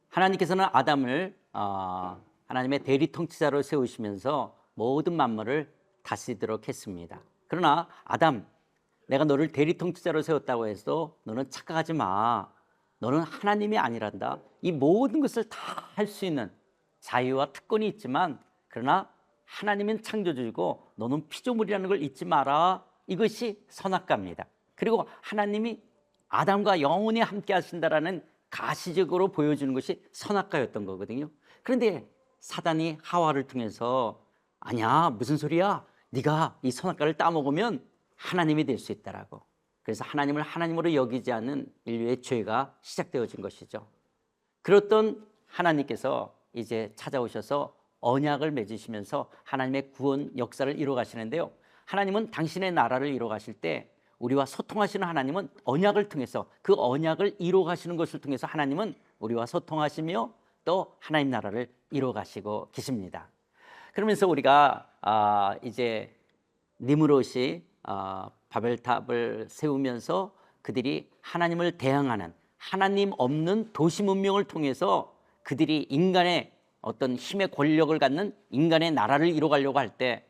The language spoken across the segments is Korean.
하나님께서는 아담을 하나님의 대리 통치자로 세우시면서 모든 만물을 다스리도록 했습니다. 그러나 아담, 내가 너를 대리 통치자로 세웠다고 해서 너는 착각하지 마. 너는 하나님이 아니란다. 이 모든 것을 다 할 수 있는 자유와 특권이 있지만, 그러나 하나님은 창조주이고 너는 피조물이라는 걸 잊지 마라. 이것이 선악과입니다. 그리고 하나님이 아담과 영원히 함께 하신다라는 가시적으로 보여주는 것이 선악과였던 거거든요. 그런데 사단이 하와를 통해서 아니야, 무슨 소리야, 네가 이 선악과를 따먹으면 하나님이 될 수 있다라고. 그래서 하나님을 하나님으로 여기지 않는 인류의 죄가 시작되어진 것이죠. 그렇던 하나님께서 이제 찾아오셔서 언약을 맺으시면서 하나님의 구원 역사를 이루어 가시는데요. 하나님은 당신의 나라를 이루어 가실 때 우리와 소통하시는 하나님은 언약을 통해서, 그 언약을 이루어 가시는 것을 통해서 하나님은 우리와 소통하시며 또 하나님 나라를 이루어 가시고 계십니다. 그러면서 우리가 이제 니므롯이 바벨탑을 세우면서 그들이 하나님을 대항하는, 하나님 없는 도시 문명을 통해서 그들이 인간의 어떤 힘의 권력을 갖는 인간의 나라를 이루어가려고 할 때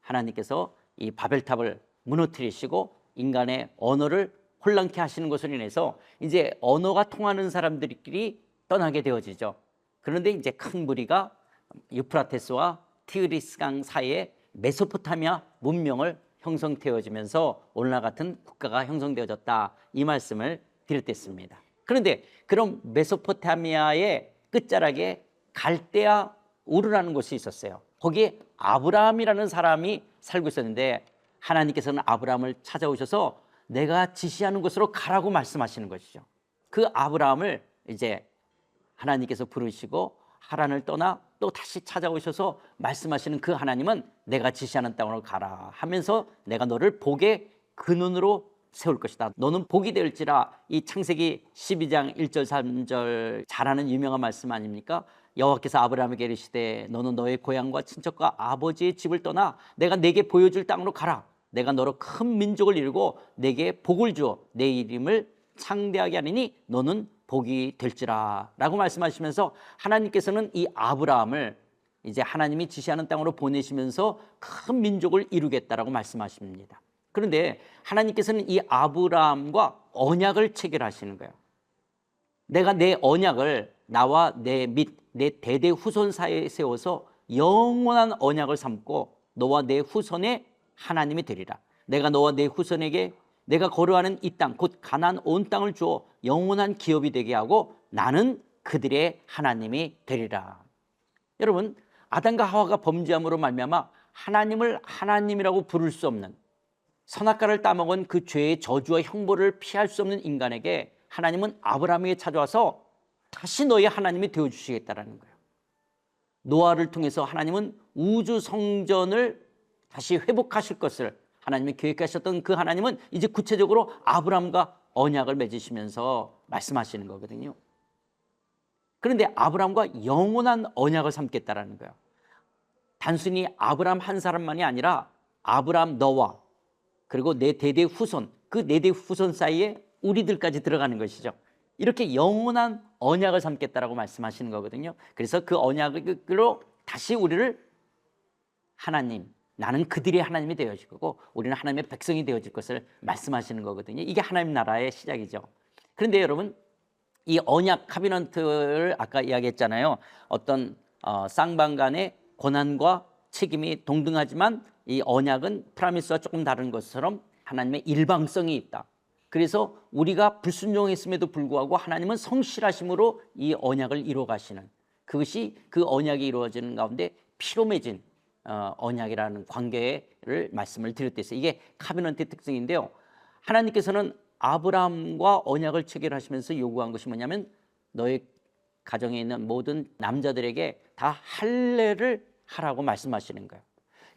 하나님께서 이 바벨탑을 무너뜨리시고 인간의 언어를 혼란케 하시는 것으로 인해서 이제 언어가 통하는 사람들끼리 떠나게 되어지죠. 그런데 이제 큰 무리가 유프라테스와 티그리스 강 사이에 메소포타미아 문명을 형성되어지면서 오늘날 같은 국가가 형성되어졌다, 이 말씀을 드렸습니다. 그런데 그런 메소포타미아의 끝자락에 갈대아 우르라는 곳이 있었어요. 거기에 아브라함이라는 사람이 살고 있었는데 하나님께서는 아브라함을 찾아오셔서 내가 지시하는 곳으로 가라고 말씀하시는 것이죠. 그 아브라함을 이제 하나님께서 부르시고 하란을 떠나 또 다시 찾아오셔서 말씀하시는 그 하나님은 내가 지시하는 땅으로 가라 하면서 내가 너를 복의 근원으로 세울 것이다. 너는 복이 될지라. 이 창세기 12장 1절 3절 잘 아는 유명한 말씀 아닙니까? 여호와께서 아브라함에게 이르시되 너는 너의 고향과 친척과 아버지의 집을 떠나 내가 네게 보여줄 땅으로 가라. 내가 너로 큰 민족을 이루고 네게 복을 주어 내 이름을 창대하게 하리니 너는 복이 될지라 라고 말씀하시면서 하나님께서는 이 아브라함을 이제 하나님이 지시하는 땅으로 보내시면서 큰 민족을 이루겠다라고 말씀하십니다. 그런데 하나님께서는 이 아브라함과 언약을 체결하시는 거예요. 내가 내 언약을 나와 내 및 내 대대 후손 사이에 세워서 영원한 언약을 삼고 너와 내 후손의 하나님이 되리라. 내가 너와 내 후손에게 내가 거류하는 이 땅 곧 가나안 온 땅을 주어 영원한 기업이 되게 하고 나는 그들의 하나님이 되리라. 여러분, 아담과 하와가 범죄함으로 말미암아 하나님을 하나님이라고 부를 수 없는, 선악과를 따먹은 그 죄의 저주와 형벌을 피할 수 없는 인간에게 하나님은 아브라함에게 찾아와서 다시 너의 하나님이 되어주시겠다라는 거예요. 노아를 통해서 하나님은 우주 성전을 다시 회복하실 것을 하나님이 계획하셨던 그 하나님은 이제 구체적으로 아브라함과 언약을 맺으시면서 말씀하시는 거거든요. 그런데 아브라함과 영원한 언약을 삼겠다라는 거예요. 단순히 아브라함 한 사람만이 아니라 아브라함 너와 그리고 내 대대 후손, 그 네 대 후손 사이에 우리들까지 들어가는 것이죠. 이렇게 영원한 언약을 삼겠다라고 말씀하시는 거거든요. 그래서 그 언약으로 다시 우리를 하나님, 나는 그들의 하나님이 되어질 거고 우리는 하나님의 백성이 되어질 것을 말씀하시는 거거든요. 이게 하나님 나라의 시작이죠. 그런데 여러분, 이 언약 카비넌트를 아까 이야기했잖아요. 어떤 쌍방간의 권한과 책임이 동등하지만 이 언약은 프라미스와 조금 다른 것처럼 하나님의 일방성이 있다. 그래서 우리가 불순종했음에도 불구하고 하나님은 성실하심으로 이 언약을 이루어 가시는, 그것이 그 언약이 이루어지는 가운데 피로 맺은 언약이라는 관계를 말씀을 드렸댔어요. 이게 카비넌트의 특징인데요. 하나님께서는 아브라함과 언약을 체결하시면서 요구한 것이 뭐냐면 너의 가정에 있는 모든 남자들에게 다 할례를 하라고 말씀하시는 거예요.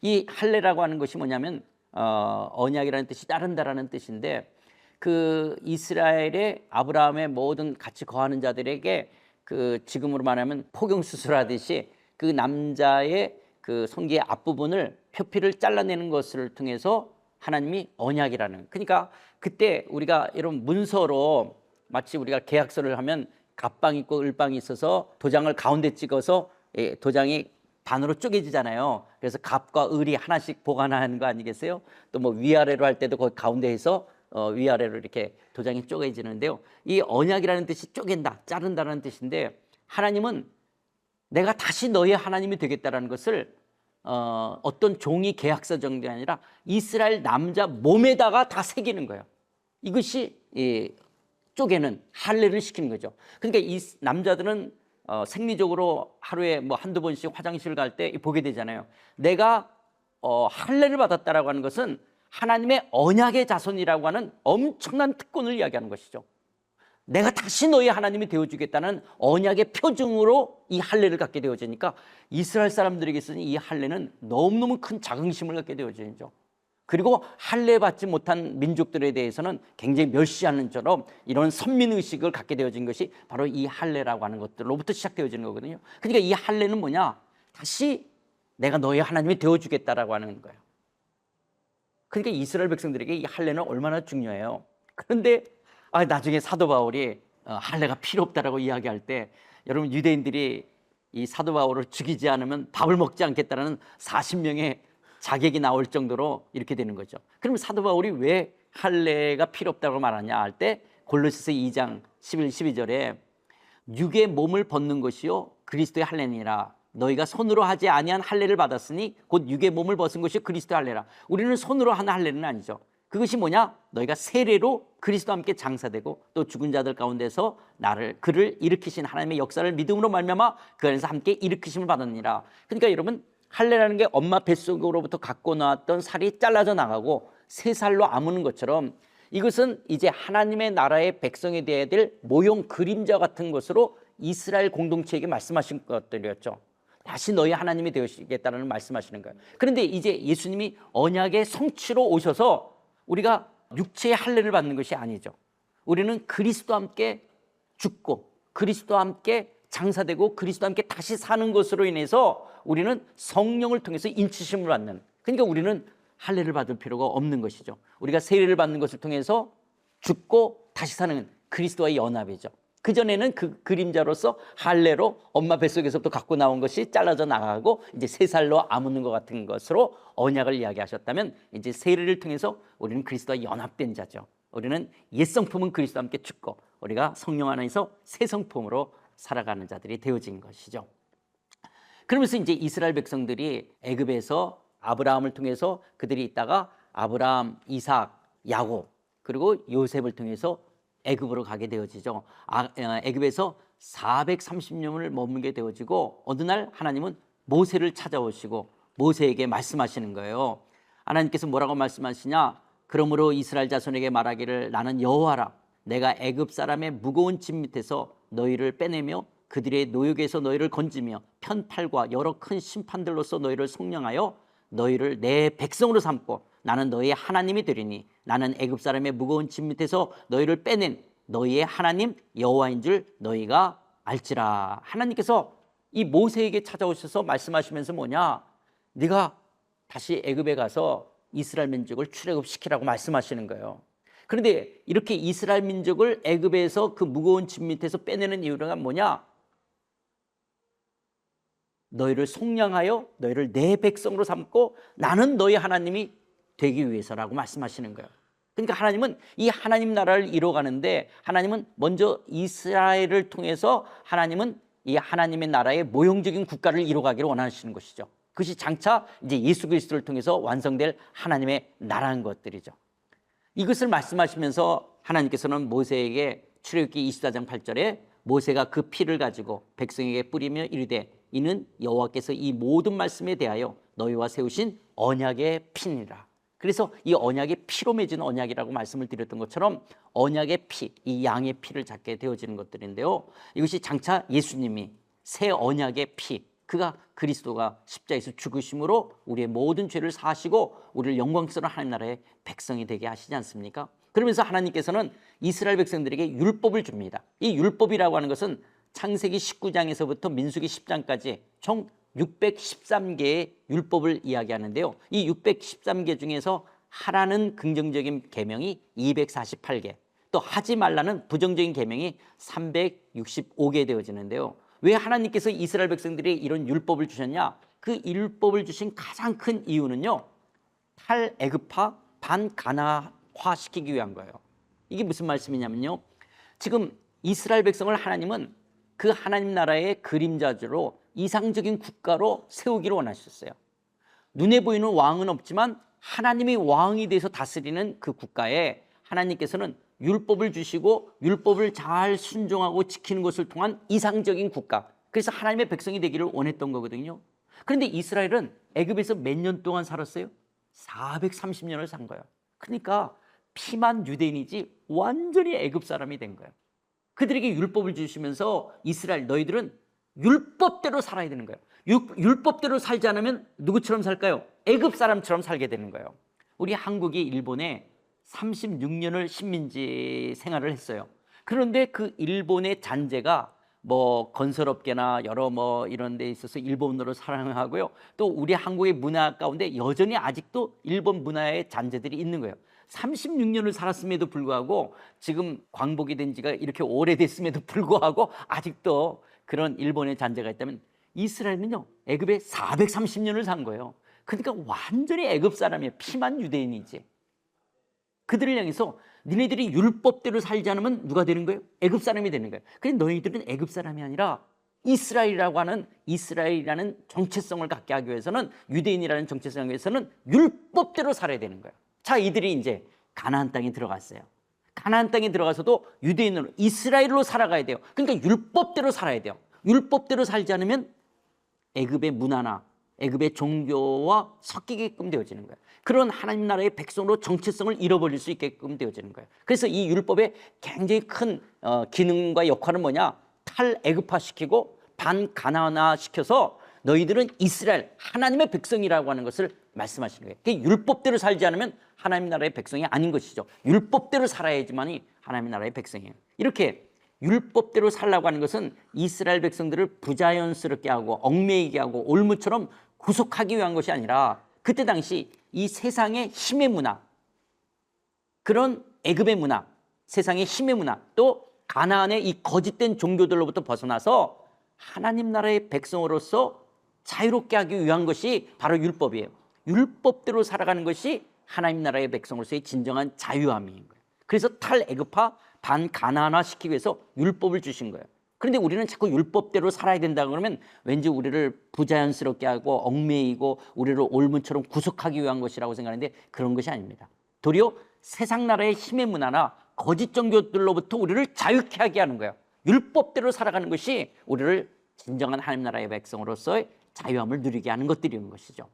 이 할례라고 하는 것이 뭐냐면 언약이라는 뜻이 따른다라는 뜻인데, 그 이스라엘의 아브라함의 모든 같이 거하는 자들에게 그 지금으로 말하면 포경 수술하듯이 그 남자의 그 성기의 앞부분을 표피를 잘라내는 것을 통해서 하나님이 언약이라는, 그러니까 그때 우리가 이런 문서로 마치 우리가 계약서를 하면 갑방 있고 을방이 있어서 도장을 가운데 찍어서 도장이 반으로 쪼개지잖아요. 그래서 갑과 을이 하나씩 보관하는 거 아니겠어요? 또 뭐 위아래로 할 때도 거기 가운데에서 위아래로 이렇게 도장이 쪼개지는데요. 이 언약이라는 뜻이 쪼갠다, 자른다라는 뜻인데, 하나님은 내가 다시 너의 하나님이 되겠다라는 것을 어떤 종이 계약서 정도가 아니라 이스라엘 남자 몸에다가 다 새기는 거예요. 이것이 쪼개는, 할례를 시키는 거죠. 그러니까 이 남자들은 생리적으로 하루에 뭐 한두 번씩 화장실 갈 때 보게 되잖아요. 내가 할례를 받았다라고 하는 것은 하나님의 언약의 자손이라고 하는 엄청난 특권을 이야기하는 것이죠. 내가 다시 너의 하나님이 되어주겠다는 언약의 표징으로 이 할례를 갖게 되어지니까 이스라엘 사람들에게서는 이 할례는 너무너무 큰 자긍심을 갖게 되어지죠. 그리고 할례 받지 못한 민족들에 대해서는 굉장히 멸시하는 처럼 이런 선민의식을 갖게 되어진 것이 바로 이 할례라고 하는 것들로부터 시작되어지는 거거든요. 그러니까 이 할례는 뭐냐? 다시 내가 너의 하나님이 되어주겠다라고 하는 거예요. 그러니까 이스라엘 백성들에게 이 할례는 얼마나 중요해요. 그런데 나중에 사도 바울이 할례가 필요 없다라고 이야기할 때, 여러분 유대인들이 이 사도 바울을 죽이지 않으면 밥을 먹지 않겠다라는 40명의 자객이 나올 정도로 이렇게 되는 거죠. 그러면 사도 바울이 왜 할례가 필요 없다고 말하냐 할 때, 골로새서 2장 11, 12절에 육의 몸을 벗는 것이요 그리스도의 할례니라. 너희가 손으로 하지 아니한 할례를 받았으니 곧 육의 몸을 벗은 것이 그리스도의 할례라. 우리는 손으로 하는 할례는 아니죠. 그것이 뭐냐? 너희가 세례로 그리스도와 함께 장사되고 또 죽은 자들 가운데서 그를 일으키신 하나님의 역사를 믿음으로 말미암아 그 안에서 함께 일으키심을 받았니라. 그러니까 여러분, 할례라는 게 엄마 뱃속으로부터 갖고 나왔던 살이 잘라져 나가고 새 살로 아무는 것처럼, 이것은 이제 하나님의 나라의 백성이 되어야 될 모형 그림자 같은 것으로 이스라엘 공동체에게 말씀하신 것들이었죠. 다시 너희 하나님이 되시겠다는 말씀하시는 거예요. 그런데 이제 예수님이 언약의 성취로 오셔서 우리가 육체의 할례를 받는 것이 아니죠. 우리는 그리스도와 함께 죽고 그리스도와 함께 장사되고 그리스도와 함께 다시 사는 것으로 인해서 우리는 성령을 통해서 인치심을 받는, 그러니까 우리는 할례를 받을 필요가 없는 것이죠. 우리가 세례를 받는 것을 통해서 죽고 다시 사는 그리스도와의 연합이죠. 그전에는 그 그림자로서 할례로 엄마 뱃속에서부터 갖고 나온 것이 잘라져 나가고 이제 새 살로 아무는 것 같은 것으로 언약을 이야기하셨다면, 이제 세례를 통해서 우리는 그리스도와 연합된 자죠. 우리는 옛 성품은 그리스도와 함께 죽고 우리가 성령 안에서 새 성품으로 살아가는 자들이 되어진 것이죠. 그러면서 이제 이스라엘 백성들이 애굽에서 아브라함을 통해서 그들이 있다가 아브라함, 이삭, 야곱 그리고 요셉을 통해서 애굽으로 가게 되어지죠. 애굽에서 430년을 머물게 되어지고 어느 날 하나님은 모세를 찾아오시고 모세에게 말씀하시는 거예요. 하나님께서 뭐라고 말씀하시냐? 그러므로 이스라엘 자손에게 말하기를 나는 여호와라. 내가 애굽 사람의 무거운 짐 밑에서 너희를 빼내며 그들의 노역에서 너희를 건지며 편팔과 여러 큰 심판들로서 너희를 속량하여 너희를 내 백성으로 삼고 나는 너희의 하나님이 되리니 나는 애굽 사람의 무거운 짐 밑에서 너희를 빼낸 너희의 하나님 여호와인 줄 너희가 알지라. 하나님께서 이 모세에게 찾아오셔서 말씀하시면서 뭐냐? 네가 다시 애굽에 가서 이스라엘 민족을 출애굽시키라고 말씀하시는 거예요. 그런데 이렇게 이스라엘 민족을 애굽에서 그 무거운 짐 밑에서 빼내는 이유가 뭐냐? 너희를 속량하여 너희를 내 백성으로 삼고 나는 너희 하나님이 되기 위해서라고 말씀하시는 거예요. 그러니까 하나님은 이 하나님 나라를 이뤄가는데, 하나님은 먼저 이스라엘을 통해서 하나님은 이 하나님의 나라의 모형적인 국가를 이뤄가기를 원하시는 것이죠. 그것이 장차 이제 예수 그리스도를 통해서 완성될 하나님의 나라인 것들이죠. 이것을 말씀하시면서 하나님께서는 모세에게 출애굽기 24장 8절에 모세가 그 피를 가지고 백성에게 뿌리며 이르되 이는 여호와께서 이 모든 말씀에 대하여 너희와 세우신 언약의 피니라. 그래서 이 언약의 피로 맺은 언약이라고 말씀을 드렸던 것처럼 언약의 피, 이 양의 피를 잡게 되어지는 것들인데요. 이것이 장차 예수님이 새 언약의 피, 그가 그리스도가 십자가에서 죽으심으로 우리의 모든 죄를 사하시고 우리를 영광스러운 하나님 나라의 백성이 되게 하시지 않습니까? 그러면서 하나님께서는 이스라엘 백성들에게 율법을 줍니다. 이 율법이라고 하는 것은 창세기 19장에서부터 민수기 10장까지 총 613개의 율법을 이야기하는데요. 이 613개 중에서 하라는 긍정적인 계명이 248개, 또 하지 말라는 부정적인 계명이 365개 되어지는데요. 왜 하나님께서 이스라엘 백성들이 이런 율법을 주셨냐? 그 율법을 주신 가장 큰 이유는요, 탈애굽화 반가나화 시키기 위한 거예요. 이게 무슨 말씀이냐면요, 지금 이스라엘 백성을 하나님은 그 하나님 나라의 그림자로 이상적인 국가로 세우기를 원하셨어요. 눈에 보이는 왕은 없지만 하나님이 왕이 돼서 다스리는 그 국가에 하나님께서는 율법을 주시고 율법을 잘 순종하고 지키는 것을 통한 이상적인 국가, 그래서 하나님의 백성이 되기를 원했던 거거든요. 그런데 이스라엘은 애굽에서 몇 년 동안 살았어요? 430년을 산 거예요. 그러니까 피만 유대인이지 완전히 애굽 사람이 된 거예요. 그들에게 율법을 주시면서 이스라엘, 너희들은 율법대로 살아야 되는 거예요. 율법대로 살지 않으면 누구처럼 살까요? 애굽 사람처럼 살게 되는 거예요. 우리 한국이 일본에 36년을 식민지 생활을 했어요. 그런데 그 일본의 잔재가 뭐 건설업계나 여러 뭐 이런 데 있어서 일본어를 사랑하고요. 또 우리 한국의 문화 가운데 여전히 아직도 일본 문화의 잔재들이 있는 거예요. 36년을 살았음에도 불구하고 지금 광복이 된 지가 이렇게 오래됐음에도 불구하고 아직도 그런 일본의 잔재가 있다면 이스라엘은요, 애굽에 430년을 산 거예요. 그러니까 완전히 애굽 사람이에요. 피만 유대인이지. 그들을 향해서 니네들이 율법대로 살지 않으면 누가 되는 거예요? 애굽 사람이 되는 거예요. 근데 너희들은 애굽 사람이 아니라 이스라엘이라고 하는, 이스라엘이라는 정체성을 갖게 하기 위해서는, 유대인이라는 정체성을 위해서는 율법대로 살아야 되는 거예요. 자, 이들이 이제 가나안 땅에 들어갔어요. 가나안 땅에 들어가서도 유대인으로, 이스라엘로 살아가야 돼요. 그러니까 율법대로 살아야 돼요. 율법대로 살지 않으면 애굽의 문화나 애굽의 종교와 섞이게끔 되어지는 거예요. 그런 하나님 나라의 백성으로 정체성을 잃어버릴 수 있게끔 되어지는 거예요. 그래서 이 율법의 굉장히 큰 기능과 역할은 뭐냐? 탈애굽화 시키고 반가나안화 시켜서 너희들은 이스라엘, 하나님의 백성이라고 하는 것을 말씀하시는 거예요. 율법대로 살지 않으면 하나님 나라의 백성이 아닌 것이죠. 율법대로 살아야지만이 하나님 나라의 백성이에요. 이렇게 율법대로 살라고 하는 것은 이스라엘 백성들을 부자연스럽게 하고 얽매이게 하고 올무처럼 구속하기 위한 것이 아니라, 그때 당시 이 세상의 힘의 문화, 그런 애굽의 문화, 세상의 힘의 문화, 또 가나안의 이 거짓된 종교들로부터 벗어나서 하나님 나라의 백성으로서 자유롭게 하기 위한 것이 바로 율법이에요. 율법대로 살아가는 것이 하나님 나라의 백성으로서의 진정한 자유함인 거예요. 그래서 탈애굽화 반가나안화 시키기 위해서 율법을 주신 거예요. 그런데 우리는 자꾸 율법대로 살아야 된다 그러면 왠지 우리를 부자연스럽게 하고 얽매이고 우리를 올문처럼 구속하기 위한 것이라고 생각하는데 그런 것이 아닙니다. 도리어 세상 나라의 힘의 문화나 거짓 종교들로부터 우리를 자유케 하게 하는 거예요. 율법대로 살아가는 것이 우리를 진정한 하나님 나라의 백성으로서의 자유함을 누리게 하는 것들이는 것이죠.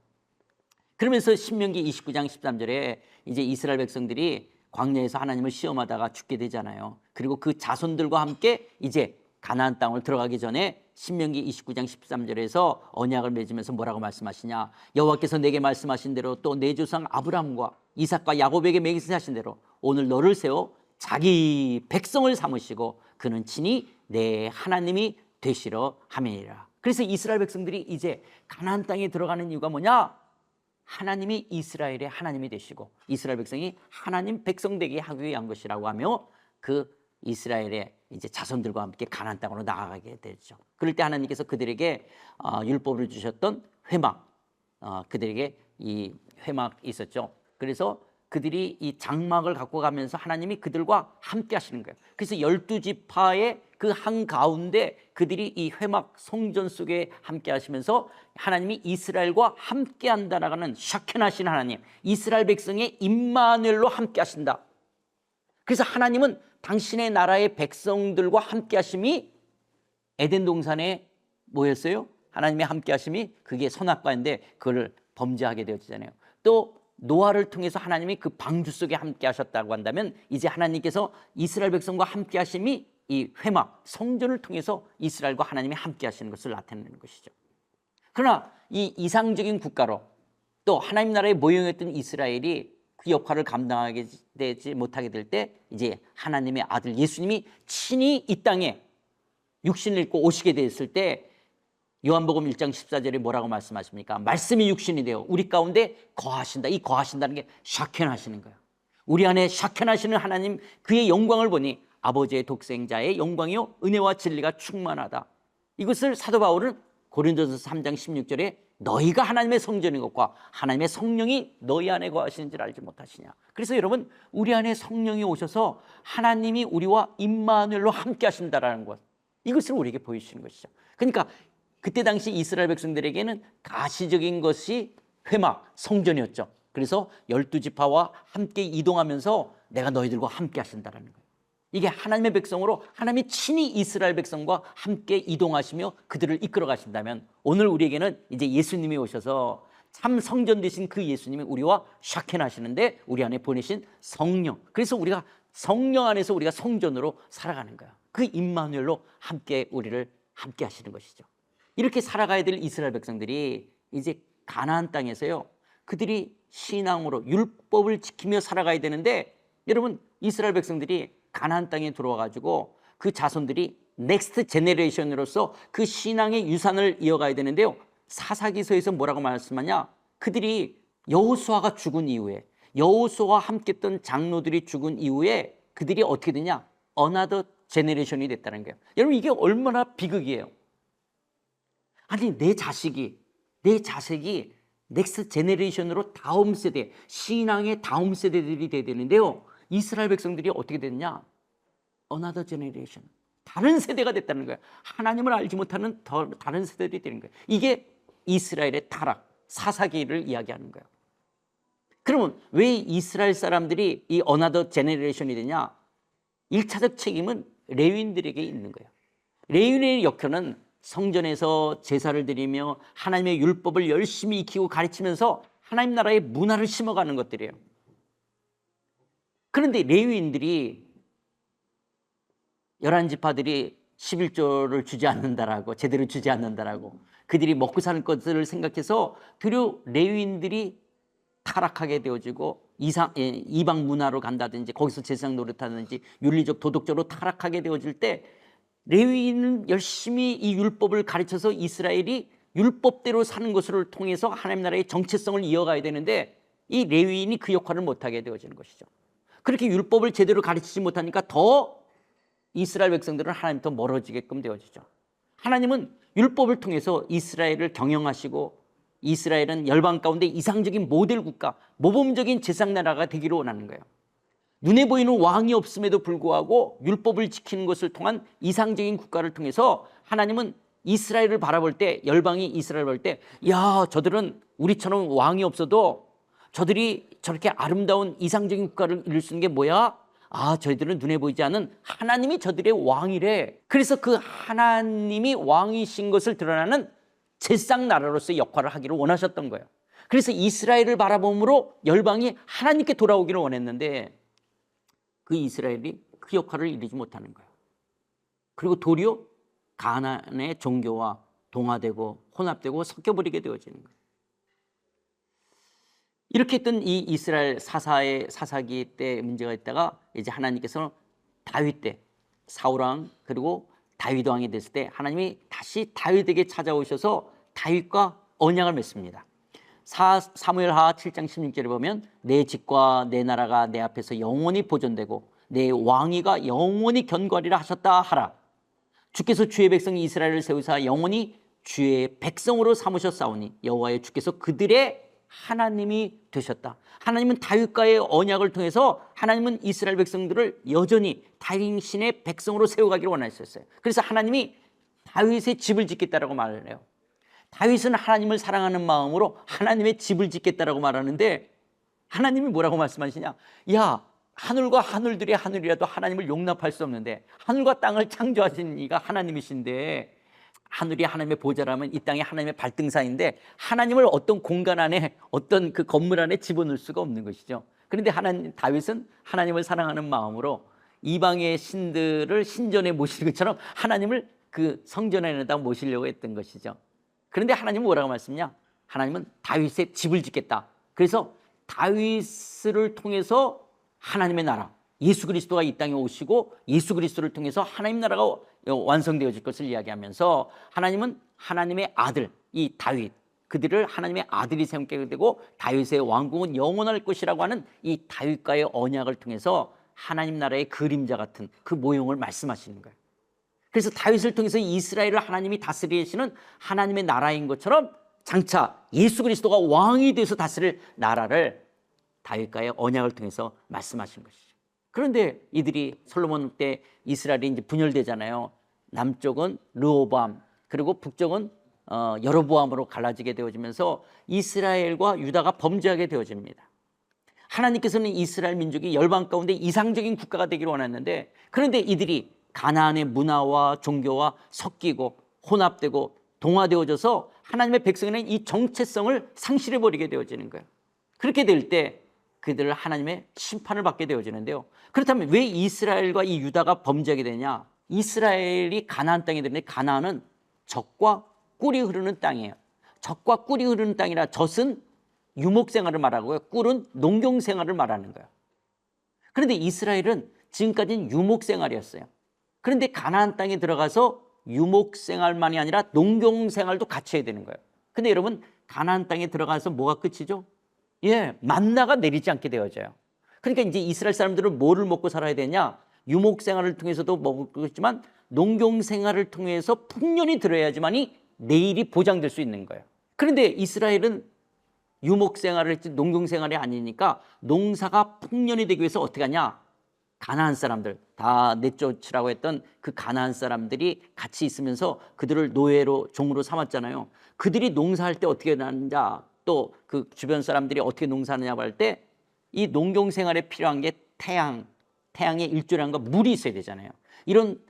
그러면서 신명기 29장 13절에 이제 이스라엘 백성들이 광야에서 하나님을 시험하다가 죽게 되잖아요. 그리고 그 자손들과 함께 이제 가나안 땅을 들어가기 전에 신명기 29장 13절에서 언약을 맺으면서 뭐라고 말씀하시냐? 여호와께서 내게 말씀하신 대로 또 내 조상 아브라함과 이삭과 야곱에게 맹세하신 대로 오늘 너를 세워 자기 백성을 삼으시고 그는 친히 내 하나님이 되시려 함이니라. 그래서 이스라엘 백성들이 이제 가나안 땅에 들어가는 이유가 뭐냐? 하나님이 이스라엘의 하나님이 되시고 이스라엘 백성이 하나님 백성 되게 하기 위한 것이라고 하며 그 이스라엘의 이제 자손들과 함께 가나안 땅으로 나아가게 되죠. 그럴 때 하나님께서 그들에게 율법을 주셨던 회막, 그들에게 이 회막이 있었죠. 그래서 그들이 이 장막을 갖고 가면서 하나님이 그들과 함께 하시는 거예요. 그래서 12지파의 그 한가운데 그들이 이 회막 성전 속에 함께 하시면서 하나님이 이스라엘과 함께 한다라는 샤켄하신 하나님, 이스라엘 백성의 임마누엘로 함께 하신다. 그래서 하나님은 당신의 나라의 백성들과 함께 하심이 에덴 동산에 뭐였어요? 하나님의 함께 하심이 그게 선악과인데 그걸 범죄하게 되어지잖아요. 또 노아를 통해서 하나님이 그 방주 속에 함께 하셨다고 한다면 이제 하나님께서 이스라엘 백성과 함께 하심이 이 회막 성전을 통해서 이스라엘과 하나님이 함께 하시는 것을 나타내는 것이죠. 그러나 이 이상적인 국가로 또 하나님 나라의 모형이었던 이스라엘이 그 역할을 감당하게 되지 못하게 될 때 이제 하나님의 아들 예수님이 친히 이 땅에 육신을 입고 오시게 됐을 때 요한복음 1장 14절에 뭐라고 말씀하십니까? 말씀이 육신이 되어 우리 가운데 거하신다. 이 거하신다는 게 샤켄 하시는 거예요. 우리 안에 샤켄하시는 하나님 그의 영광을 보니 아버지의 독생자의 영광이요 은혜와 진리가 충만하다. 이것을 사도 바울은 고린도서 3장 16절에 너희가 하나님의 성전인 것과 하나님의 성령이 너희 안에 거하시는 줄 알지 못하시냐. 그래서 여러분, 우리 안에 성령이 오셔서 하나님이 우리와 임마누엘로 함께 하신다라는 것, 이것을 우리에게 보여주시는 것이죠. 그러니까 그때 당시 이스라엘 백성들에게는 가시적인 것이 회막, 성전이었죠. 그래서 12지파와 함께 이동하면서 내가 너희들과 함께 하신다라는 거예요. 이게 하나님의 백성으로 하나님이 친히 이스라엘 백성과 함께 이동하시며 그들을 이끌어 가신다면, 오늘 우리에게는 이제 예수님이 오셔서 참 성전 되신 그 예수님이 우리와 샤켄하시는데 우리 안에 보내신 성령, 그래서 우리가 성령 안에서 우리가 성전으로 살아가는 거야. 그 임마누엘로 함께 우리를 함께 하시는 것이죠. 이렇게 살아가야 될 이스라엘 백성들이 이제 가나안 땅에서요, 그들이 신앙으로 율법을 지키며 살아가야 되는데, 여러분, 이스라엘 백성들이 가나안 땅에 들어와 가지고 그 자손들이 넥스트 제네레이션으로서 그 신앙의 유산을 이어가야 되는데요, 사사기서에서 뭐라고 말씀하냐, 그들이 여호수아가 죽은 이후에, 여호수아와 함께 했던 장로들이 죽은 이후에 그들이 어떻게 되냐, 어나더 제네레이션이 됐다는 거예요. 여러분, 이게 얼마나 비극이에요. 아니, 내 자식이 넥스트 제네레이션으로 다음 세대, 신앙의 다음 세대들이 돼야 되는데요, 이스라엘 백성들이 어떻게 됐냐, 어나더 제네레이션, 다른 세대가 됐다는 거예요. 하나님을 알지 못하는 다른 세대들이 되는 거예요. 이게 이스라엘의 타락, 사사기를 이야기하는 거예요. 그러면 왜 이스라엘 사람들이 이 어나더 제네레이션이 되냐? 1차적 책임은 레위인들에게 있는 거예요. 레위인의 역할은 성전에서 제사를 드리며 하나님의 율법을 열심히 익히고 가르치면서 하나님 나라의 문화를 심어가는 것들이에요. 그런데 레위인들이 11지파들이 11조를 주지 않는다라고, 제대로 주지 않는다라고, 그들이 먹고 사는 것을 생각해서 도리어 레위인들이 타락하게 되어지고 이방 문화로 간다든지 거기서 제사장 노릇하든지 윤리적 도덕적으로 타락하게 되어질 때, 레위인은 열심히 이 율법을 가르쳐서 이스라엘이 율법대로 사는 것을 통해서 하나님 나라의 정체성을 이어가야 되는데, 이 레위인이 그 역할을 못하게 되어지는 것이죠. 그렇게 율법을 제대로 가르치지 못하니까 더 이스라엘 백성들은 하나님부터 멀어지게끔 되어지죠. 하나님은 율법을 통해서 이스라엘을 경영하시고, 이스라엘은 열방 가운데 이상적인 모델 국가, 모범적인 제사장 나라가 되기를 원하는 거예요. 눈에 보이는 왕이 없음에도 불구하고 율법을 지키는 것을 통한 이상적인 국가를 통해서 하나님은 이스라엘을 바라볼 때, 열방이 이스라엘을 볼 때, 야, 저들은 우리처럼 왕이 없어도 저들이 저렇게 아름다운 이상적인 국가를 이룰 수 있는 게 뭐야? 아, 저희들은 눈에 보이지 않는 하나님이 저들의 왕이래. 그래서 그 하나님이 왕이신 것을 드러나는 제사장 나라로서의 역할을 하기를 원하셨던 거예요. 그래서 이스라엘을 바라봄으로 열방이 하나님께 돌아오기를 원했는데, 그 이스라엘이 그 역할을 이루지 못하는 거예요. 그리고 도리어 가나안의 종교와 동화되고 혼합되고 섞여버리게 되어지는 거예요. 이렇게 했던 이 이스라엘 사사기 때 문제가 있다가, 이제 하나님께서는 다윗 때 사울왕 그리고 다윗 왕이 됐을 때 하나님이 다시 다윗에게 찾아오셔서 다윗과 언약을 맺습니다. 사무엘하 7장 16절에 보면 내 집과 내 나라가 내 앞에서 영원히 보존되고 내 왕위가 영원히 견고하리라 하셨다 하라. 주께서 주의 백성 이스라엘을 세우사 영원히 주의 백성으로 삼으셨사오니 여호와의 주께서 그들의 하나님이 되셨다. 하나님은 다윗과의 언약을 통해서 하나님은 이스라엘 백성들을 여전히 당신의 백성으로 세워가기를 원하셨어요. 그래서 하나님이 다윗의 집을 짓겠다라고 말을 해요. 다윗은 하나님을 사랑하는 마음으로 하나님의 집을 짓겠다라고 말하는데, 하나님이 뭐라고 말씀하시냐? 야, 하늘과 하늘들의 하늘이라도 하나님을 용납할 수 없는데, 하늘과 땅을 창조하신 이가 하나님이신데, 하늘이 하나님의 보좌라면 이 땅이 하나님의 발등사인데, 하나님을 어떤 공간 안에, 어떤 그 건물 안에 집어넣을 수가 없는 것이죠. 그런데 다윗은 하나님을 사랑하는 마음으로 이방의 신들을 신전에 모시는 것처럼 하나님을 그 성전 안에다 모시려고 했던 것이죠. 그런데 하나님은 뭐라고 말씀하냐? 하나님은 다윗의 집을 짓겠다. 그래서 다윗을 통해서 하나님의 나라, 예수 그리스도가 이 땅에 오시고 예수 그리스도를 통해서 하나님 나라가 완성되어질 것을 이야기하면서, 하나님은 하나님의 아들 이 다윗, 그들을 하나님의 아들이 세우게 되고 다윗의 왕국은 영원할 것이라고 하는 이 다윗과의 언약을 통해서 하나님 나라의 그림자 같은 그 모형을 말씀하시는 거예요. 그래서 다윗을 통해서 이스라엘을 하나님이 다스리시는 하나님의 나라인 것처럼 장차 예수 그리스도가 왕이 돼서 다스릴 나라를 다윗과의 언약을 통해서 말씀하신 것이죠. 그런데 이들이 솔로몬 때 이스라엘이 이제 분열되잖아요. 남쪽은 르호보암, 그리고 북쪽은 여로보암으로 갈라지게 되어지면서 이스라엘과 유다가 범죄하게 되어집니다. 하나님께서는 이스라엘 민족이 열방 가운데 이상적인 국가가 되기를 원했는데, 그런데 이들이 가나안의 문화와 종교와 섞이고 혼합되고 동화되어져서 하나님의 백성에는 이 정체성을 상실해버리게 되어지는 거예요. 그렇게 될 때 그들을 하나님의 심판을 받게 되어지는데요. 그렇다면 왜 이스라엘과 이 유다가 범죄하게 되냐? 이스라엘이 가나안 땅에 되는데, 가나안은 젖과 꿀이 흐르는 땅이에요. 젖과 꿀이 흐르는 땅이라, 젖은 유목생활을 말하고요, 꿀은 농경생활을 말하는 거예요. 그런데 이스라엘은 지금까지는 유목생활이었어요. 그런데 가나안 땅에 들어가서 유목생활만이 아니라 농경생활도 같이 해야 되는 거예요. 근데 여러분, 가나안 땅에 들어가서 뭐가 끝이죠? 만나가 내리지 않게 되어져요. 그러니까 이제 이스라엘 사람들은 뭐를 먹고 살아야 되냐? 유목생활을 통해서도 먹겠지만 농경생활을 통해서 풍년이 들어야지만이 내일이 보장될 수 있는 거예요. 그런데 이스라엘은 유목생활을 했지 농경생활이 아니니까 농사가 풍년이 되기 위해서 어떻게 하냐? 가나안 사람들, 다 넷조치라고 했던 그 가나안 사람들이 같이 있으면서 그들을 노예로, 종으로 삼았잖아요. 그들이 농사할 때 어떻게 하느냐, 또 그 주변 사람들이 어떻게 농사하느냐고 할 때 이 농경생활에 필요한 게 태양의 일조량과 물이 있어야 되잖아요. 이런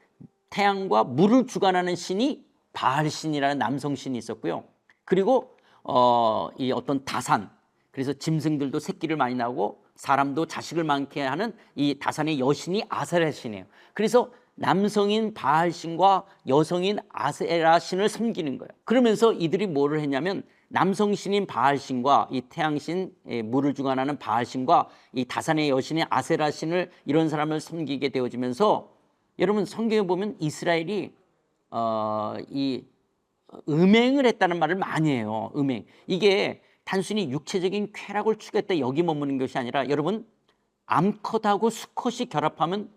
태양과 물을 주관하는 신이 바알신이라는 남성신이 있었고요. 그리고 이 어떤 다산, 그래서 짐승들도 새끼를 많이 낳고 사람도 자식을 많게 하는 이 다산의 여신이 아세라신이에요. 그래서 남성인 바알신과 여성인 아세라신을 섬기는 거예요. 그러면서 이들이 뭐를 했냐면, 남성신인 바알신과 이 태양신, 물을 주관하는 바알신과 이 다산의 여신인 아세라신을, 이런 사람을 섬기게 되어지면서, 여러분 성경에 보면 이스라엘이 이 음행을 했다는 말을 많이 해요. 음행. 이게 단순히 육체적인 쾌락을 추구했다 여기 머무는 것이 아니라, 여러분, 암컷하고 수컷이 결합하면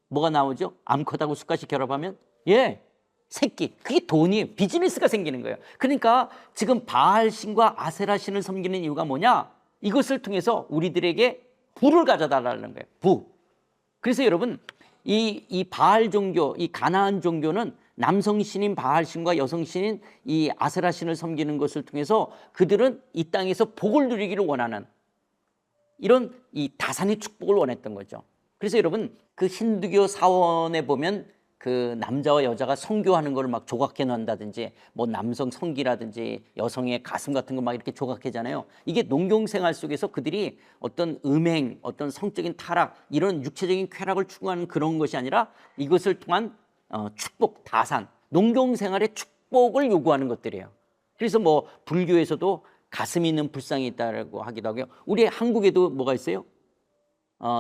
뭐가 나오죠? 암컷하고 수컷이 결합하면 새끼. 그게 돈이에요. 비즈니스가 생기는 거예요. 그러니까 지금 바알신과 아세라신을 섬기는 이유가 뭐냐? 이것을 통해서 우리들에게 부를 가져달라는 거예요. 부. 그래서 여러분, 이 바알 종교, 이 가나안 종교는 남성신인 바알신과 여성신인 이 아세라신을 섬기는 것을 통해서 그들은 이 땅에서 복을 누리기를 원하는, 이런 이 다산의 축복을 원했던 거죠. 그래서 여러분, 그 힌두교 사원에 보면 그 남자와 여자가 성교하는 걸 막 조각해 놓는다든지, 뭐 남성 성기라든지 여성의 가슴 같은 거 막 이렇게 조각하잖아요. 이게 농경생활 속에서 그들이 어떤 음행, 어떤 성적인 타락, 이런 육체적인 쾌락을 추구하는 그런 것이 아니라 이것을 통한 축복, 다산, 농경생활의 축복을 요구하는 것들이에요. 그래서 뭐 불교에서도 가슴이 있는 불상이 있다고 하기도 하고요. 우리 한국에도 뭐가 있어요?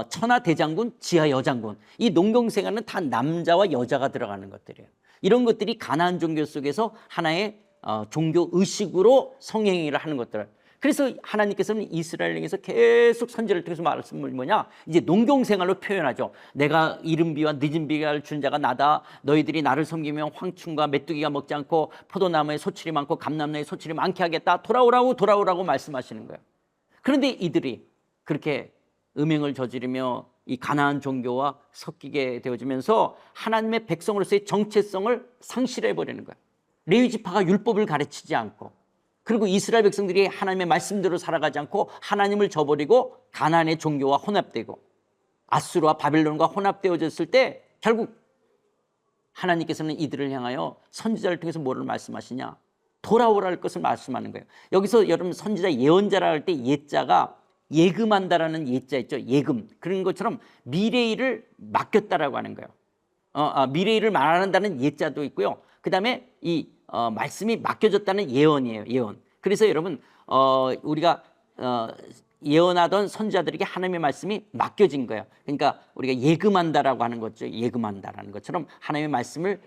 천하 대장군, 지하 여장군. 이 농경생활은 다 남자와 여자가 들어가는 것들이에요. 이런 것들이 가나안 종교 속에서 하나의 종교 의식으로 성행위를 하는 것들. 그래서 하나님께서는 이스라엘에게서 계속 선지를 통해서 말씀을 뭐냐? 이제 농경생활로 표현하죠. 내가 이른 비와 늦은 비가 준 자가 나다. 너희들이 나를 섬기면 황충과 메뚜기가 먹지 않고 포도나무에 소출이 많고 감람나무에 소출이 많게 하겠다. 돌아오라고 말씀하시는 거예요. 그런데 이들이 그렇게 음행을 저지르며 이 가나안 종교와 섞이게 되어지면서 하나님의 백성으로서의 정체성을 상실해버리는 거예요. 레위 지파가 율법을 가르치지 않고, 그리고 이스라엘 백성들이 하나님의 말씀대로 살아가지 않고 하나님을 저버리고 가나안의 종교와 혼합되고 아수르와 바벨론과 혼합되어졌을 때, 결국 하나님께서는 이들을 향하여 선지자를 통해서 뭐를 말씀하시냐? 돌아오라 할 것을 말씀하는 거예요. 여기서 여러분, 선지자 예언자라 할 때 예자가 예금한다라는 예자 있죠. 예금. 그런 것처럼 미래일을 맡겼다라고 하는 거예요. 미래일을 말한다는 예자도 있고요. 그 다음에 이 말씀이 맡겨졌다는 예언이에요. 예언. 그래서 여러분, 우리가 예언하던 선지자들에게 하나님의 말씀이 맡겨진 거예요. 그러니까 우리가 예금한다라고 하는 거죠. 예금한다라는 것처럼 하나님의 말씀을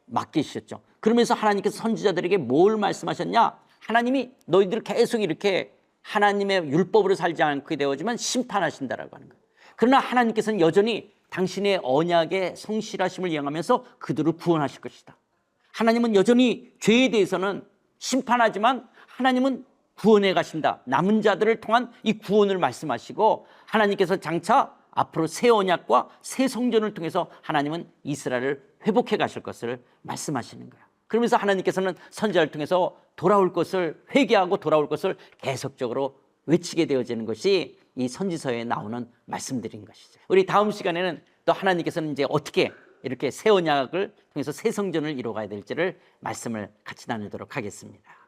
맡기셨죠. 그러면서 하나님께서 선지자들에게 뭘 말씀하셨냐? 하나님이 너희들을 계속 이렇게 하나님의 율법으로 살지 않게 되어지만 심판하신다라고 하는 거예요. 그러나 하나님께서는 여전히 당신의 언약의 성실하심을 이행하면서 그들을 구원하실 것이다. 하나님은 여전히 죄에 대해서는 심판하지만 하나님은 구원해 가신다. 남은 자들을 통한 이 구원을 말씀하시고 하나님께서 장차 앞으로 새 언약과 새 성전을 통해서 하나님은 이스라엘을 회복해 가실 것을 말씀하시는 거야. 그러면서 하나님께서는 선지자를 통해서 돌아올 것을 회개하고 돌아올 것을 계속적으로 외치게 되어지는 것이 이 선지서에 나오는 말씀들인 것이죠. 우리 다음 시간에는 또 하나님께서는 이제 어떻게 이렇게 새 언약을 통해서 새 성전을 이루어가야 될지를 말씀을 같이 나누도록 하겠습니다.